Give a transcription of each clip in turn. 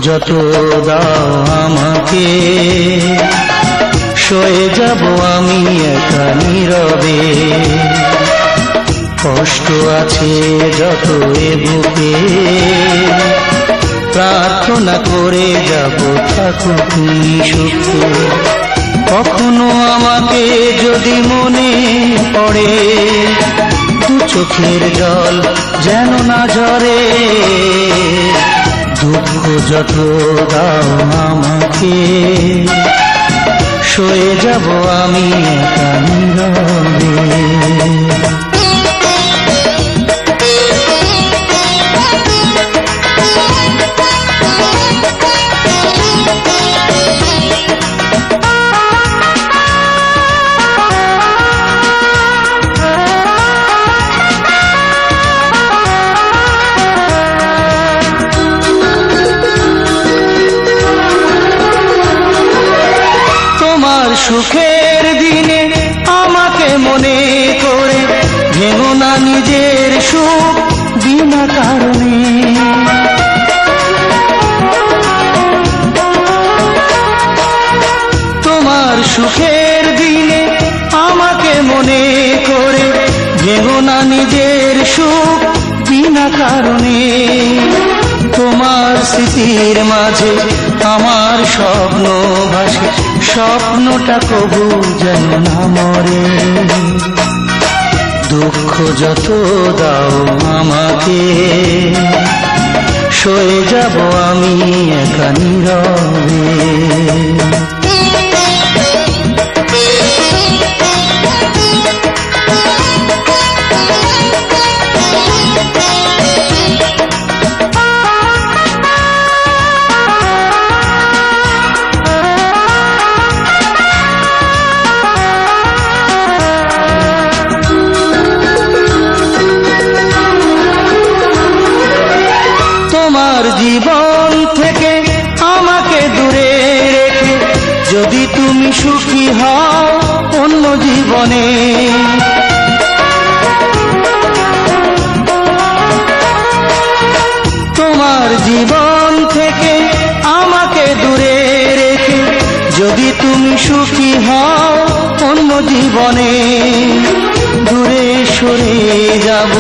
যত দাও আমাকে, সয়ে যাব আমি একা নীরবে। কষ্ট আছে যত এ বুকে, প্রার্থনা করে যাব থাকো তুমি সুখে। কখনো আমাকে যদি মনে পড়ে, দু চোখের জল যেন না ঝরে। দুঃখ যত দাও আমাকে, সয়ে যাব আমি একা নীরবে। সুখের দিনে আমাকে মনে করে, ভেঙো না নিজের সুখ বিনা কারণে। তোমার সুখের দিনে আমাকে মনে করে, ভেঙো না নিজের সুখ বিনা কারণে। তোমার স্মৃতির মাঝে আমার স্বপ্ন ভাসে, স্বপ্নটা কবু যেন না মরে। দুঃখ যত দাও আমাকে, সয়ে যাব আমি একা নীরবে। জীবন থেকে আমাকে দূরে রেখে যদি তুমি সুখী হও অন্য জীবনে, তোমার জীবন থেকে আমাকে দূরে রেখে যদি তুমি সুখী হও অন্য জীবনে। দূরে সরে যাব,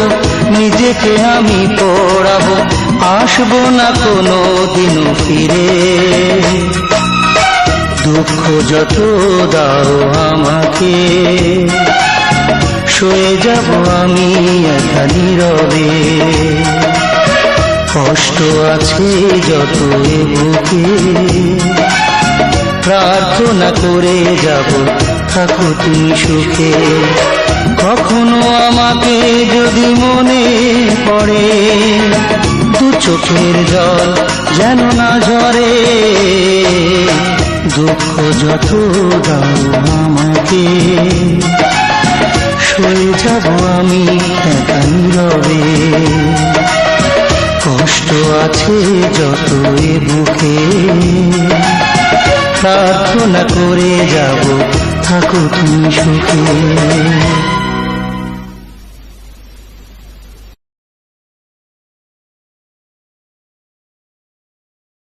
নিজেকে আমি পড়াবো, আসবো না কোনো দিনও ফিরে। দুঃখ যত দাও আমাকে, সয়ে যাব আমি একা নীরবে। কষ্ট আছে যত এ বুকে, প্রার্থনা করে যাব থাকো তুমি সুখে। কখনো আমাকে যদি মনে পড়ে, দু চোখের জল যেন না ঝরে। দুঃখ যত দাও আমাকে, সয়ে যাব আমি একা নীরবে। কষ্ট আছে যত এ বুকে, প্রার্থনা করে যাব থাকো তুমি সুখে।